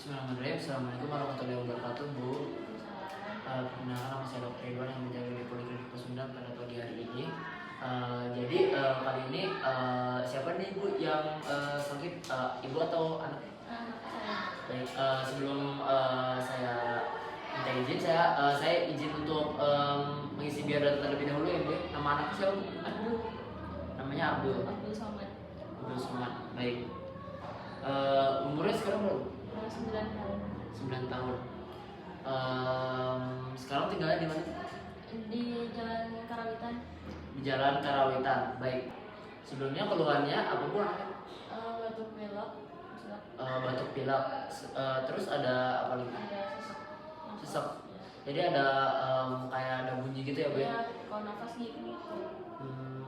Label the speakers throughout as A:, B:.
A: Bismillahirrahmanirrahim. Assalamualaikum warahmatullahi wabarakatuh, Bu. Perkenalkan, nama saya Dr. Ridwan yang menjaga di Poliklinik Pasundan pada pagi hari ini. Kali ini siapa nih Bu yang sakit, ibu atau anak? Baik, sebelum saya minta izin, saya izin untuk mengisi biodata terlebih dahulu ya Bu. Nama anaknya siapa Bu?
B: Abdul.
A: Namanya Abdul.
B: Abdul Somad.
A: Abdul Somad. Baik. Umurnya sekarang berapa?
B: 9 tahun.
A: 9 tahun. Sekarang tinggalnya di mana?
B: Di Jalan Karawitan.
A: Di Jalan Karawitan. Baik. Sebelumnya keluhannya apa Bu anaknya?
B: Batuk pilek.
A: Batuk pilek. Terus ada apa lagi?
B: Ada sesak.
A: Sesak. Jadi ada kayak ada bunyi gitu ya Bu ya?
B: Ya, kalau nafas gitu.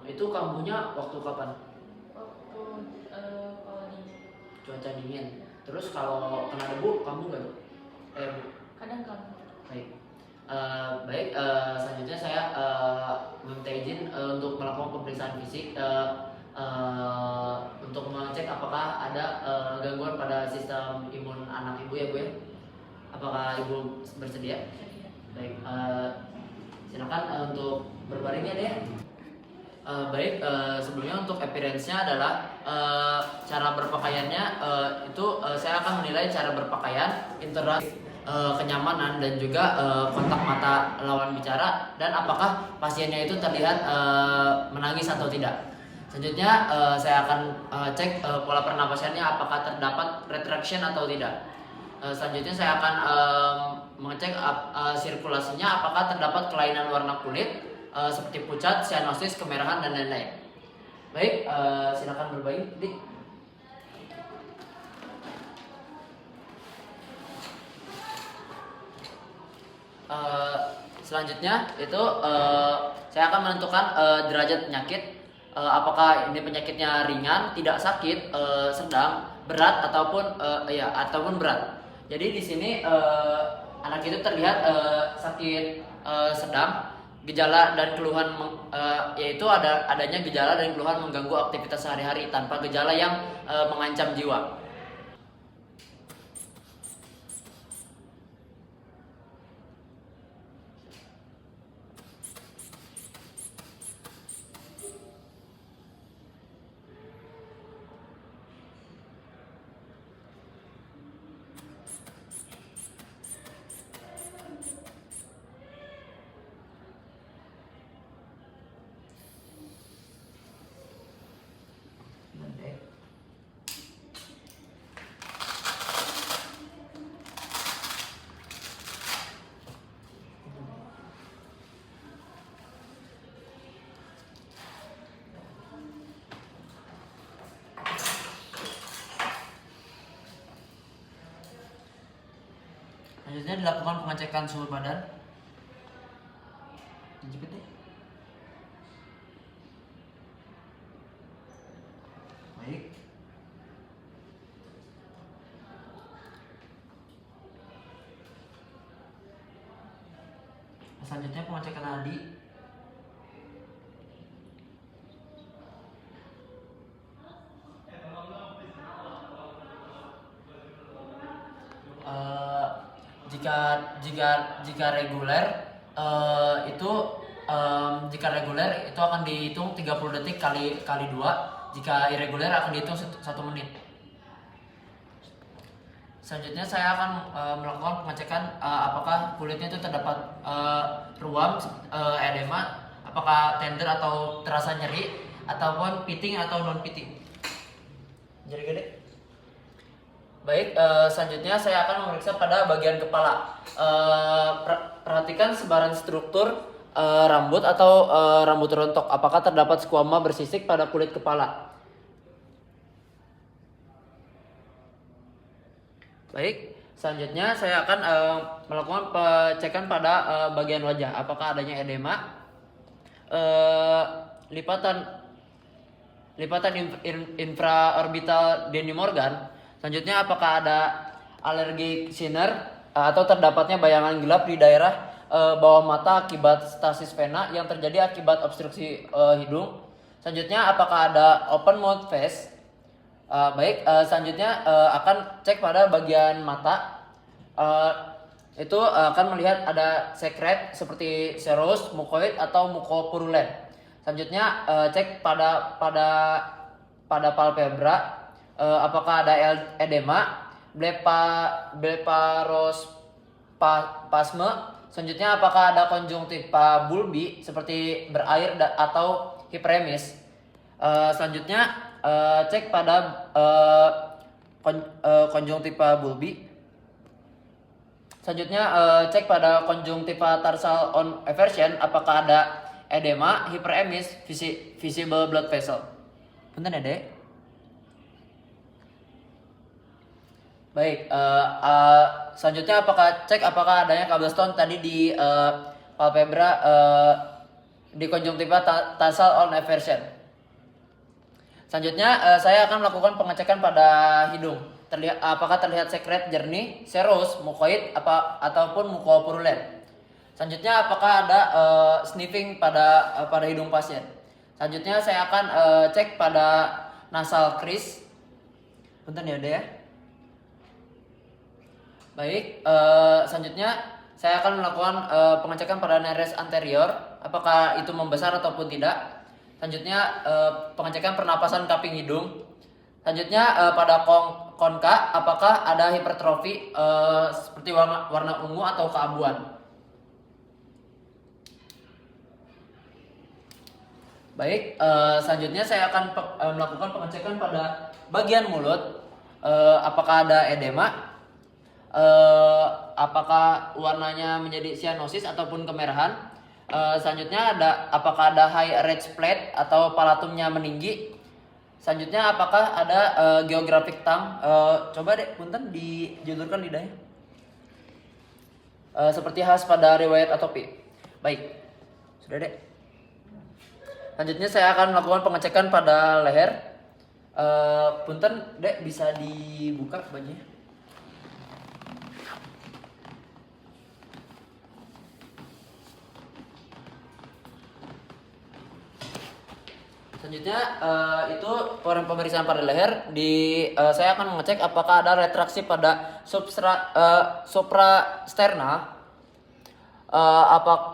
A: Itu kambuhnya waktu kapan?
B: Waktu kalau dingin.
A: Cuaca dingin. Terus kalau kena debu kambuh nggak Bu? Bu.
B: Kadang kan.
A: Baik. Selanjutnya saya meminta izin untuk melakukan pemeriksaan fisik untuk mengecek apakah ada gangguan pada sistem imun anak ibu ya Bu ya. Apakah ibu bersedia? Baik, silakan untuk berbaring ya deh. Sebelumnya untuk appearance-nya adalah cara berpakaiannya saya akan menilai cara berpakaian, interaksi, kenyamanan dan juga kontak mata lawan bicara dan apakah pasiennya itu terlihat menangis atau tidak. Selanjutnya saya akan cek pola pernapasannya apakah terdapat retraction atau tidak. Selanjutnya saya akan mengecek sirkulasinya apakah terdapat kelainan warna kulit seperti pucat, sianosis, kemerahan dan lain-lain. Baik, silakan berbagi, Dik. Selanjutnya itu saya akan menentukan derajat penyakit, apakah ini penyakitnya ringan, tidak sakit, sedang, berat ataupun berat. Jadi di sini anak itu terlihat sakit sedang, gejala dan keluhan yaitu adanya gejala dan keluhan mengganggu aktivitas sehari-hari tanpa gejala yang mengancam jiwa. Selanjutnya dilakukan pengecekan suhu badan. Dijepit deh. Baik. Selanjutnya pengecekan nadi. Jika reguler jika reguler itu akan dihitung 30 detik kali 2. Jika irreguler akan dihitung 1 menit. Selanjutnya saya akan melakukan pengecekan apakah kulitnya itu terdapat ruam, edema, apakah tender atau terasa nyeri, ataupun pitting atau non pitting. Jadi gede. Baik, selanjutnya saya akan memeriksa pada bagian kepala. Perhatikan sebaran struktur rambut atau rambut rontok. Apakah terdapat skuama bersisik pada kulit kepala? Baik, selanjutnya saya akan melakukan pengecekan pada bagian wajah. Apakah adanya edema, lipatan infraorbital Denny Morgan. Selanjutnya apakah ada alergi sinir atau terdapatnya bayangan gelap di daerah bawah mata akibat stasis vena yang terjadi akibat obstruksi hidung. Selanjutnya apakah ada open mouth face. Selanjutnya akan cek pada bagian mata. Itu akan melihat ada sekret seperti serous, mukoid atau mukopurulen. Selanjutnya cek pada palpebra, apakah ada edema, blefarospasme. Selanjutnya apakah ada konjungtiva bulbi seperti berair atau hiperemis. Selanjutnya cek pada konjungtiva bulbi. Selanjutnya cek pada konjungtiva tarsal on eversion, apakah ada edema, hiperemis, visible blood vessel. Punten ya, Dek. Baik, selanjutnya cek apakah adanya cobblestone tadi di palpebra, di konjungtiva tarsal on eversion. Selanjutnya saya akan melakukan pengecekan pada hidung. Apakah terlihat sekret jernih, serous, mukoid ataupun mukopurulen. Selanjutnya apakah ada sniffing pada hidung pasien. Selanjutnya saya akan cek pada nasal crease. Punten ya, Dek ya. Baik, selanjutnya saya akan melakukan pengecekan pada nares anterior, apakah itu membesar ataupun tidak. Selanjutnya pengecekan pernapasan kaping hidung. Selanjutnya pada konka, apakah ada hipertrofi seperti warna ungu atau keabuan. Baik, selanjutnya saya akan melakukan pengecekan pada bagian mulut, apakah ada edema, apakah warnanya menjadi cyanosis ataupun kemerahan. Selanjutnya apakah ada high red splat atau palatumnya meninggi. Selanjutnya apakah ada geographic tongue. Coba Dek, punten dijulurkan lidahnya. Seperti khas pada riwayat atopi. Baik, sudah Dek. Selanjutnya saya akan melakukan pengecekan pada leher. Punten Dek, bisa dibuka bajunya. Selanjutnya itu pemeriksaan pada leher. Saya akan mengecek apakah ada retraksi pada suprasterna,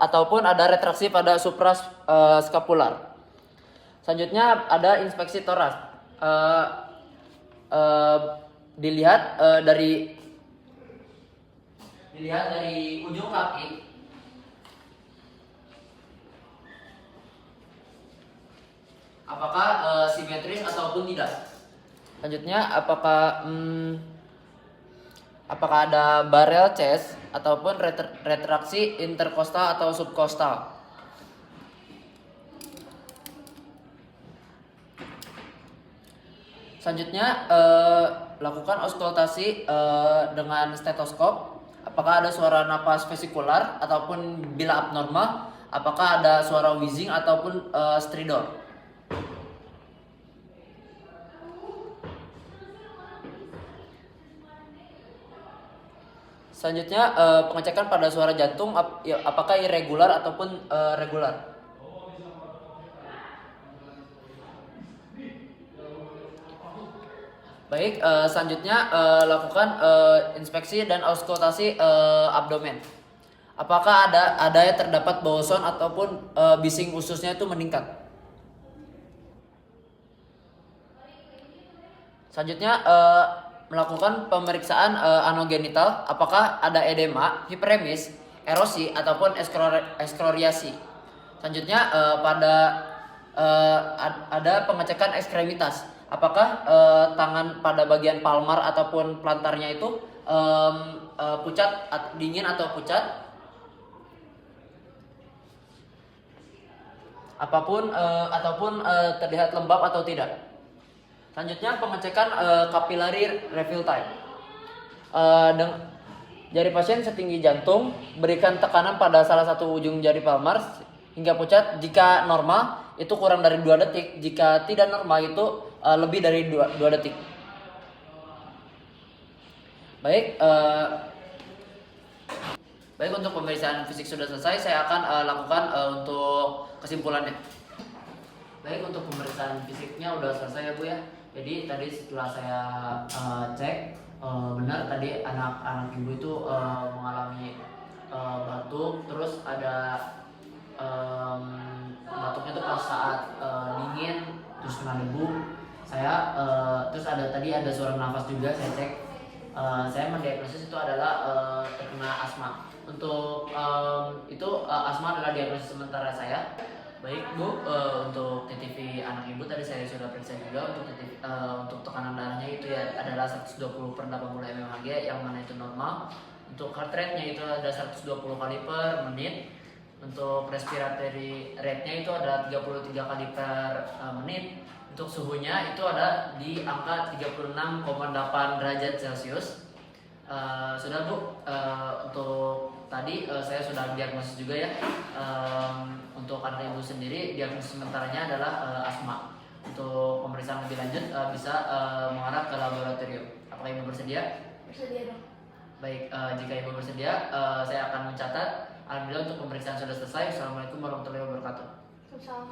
A: ataupun ada retraksi pada suprascapular. Selanjutnya ada inspeksi toras. Dilihat dari ujung kaki. Apakah simetris ataupun tidak. Selanjutnya apakah ada barrel chest ataupun retraksi interkostal atau subkostal. Selanjutnya lakukan auskultasi dengan stetoskop. Apakah ada suara napas vesikular ataupun bila abnormal. Apakah ada suara wheezing ataupun stridor. Selanjutnya pengecekan pada suara jantung, apakah irregular ataupun regular. Baik, selanjutnya lakukan inspeksi dan auskultasi abdomen. Apakah ada yang terdapat boson ataupun bising ususnya itu meningkat. Selanjutnya melakukan pemeriksaan anogenital, apakah ada edema, hiperemis, erosi ataupun ekskloriasi. Selanjutnya ada pengecekan ekstremitas, apakah tangan pada bagian palmar ataupun plantarnya itu pucat, dingin atau pucat, ataupun terlihat lembab atau tidak. Selanjutnya pengecekan capillary refill time. Jari pasien setinggi jantung, berikan tekanan pada salah satu ujung jari palmar hingga pucat. Jika normal itu kurang dari 2 detik, jika tidak normal itu lebih dari 2 detik. Baik, untuk pemeriksaan fisik sudah selesai. Saya akan lakukan untuk kesimpulannya. Baik, untuk pemeriksaan fisiknya udah selesai ya Bu ya. Jadi tadi setelah saya cek, benar tadi anak-anak ibu itu mengalami batuk, terus ada batuknya itu pas saat dingin, terus kena debu. Saya terus tadi ada suara nafas juga saya cek. Saya mendiagnosis itu adalah terkena asma. Untuk itu asma adalah diagnosis sementara saya. Baik Bu, untuk TTV anak ibu tadi saya sudah periksa juga. Untuk untuk tekanan darahnya itu ya adalah 120/80 mmHg yang mana itu normal. Untuk heart rate-nya itu ada 120 kali per menit. Untuk respiratory rate-nya itu ada 33 kali per menit. Untuk suhunya itu ada di angka 36,8 derajat Celcius. Sudah Bu, untuk tadi saya sudah diagnosis juga ya. Untuk anak ibu sendiri diagnosis sementaranya adalah asma. Untuk pemeriksaan lebih lanjut bisa mengarah ke laboratorium. Apakah ibu bersedia?
B: Bersedia dong.
A: Baik, jika ibu bersedia, saya akan mencatat. Alhamdulillah untuk pemeriksaan sudah selesai. Assalamualaikum warahmatullahi wabarakatuh.
B: Assalamualaikum.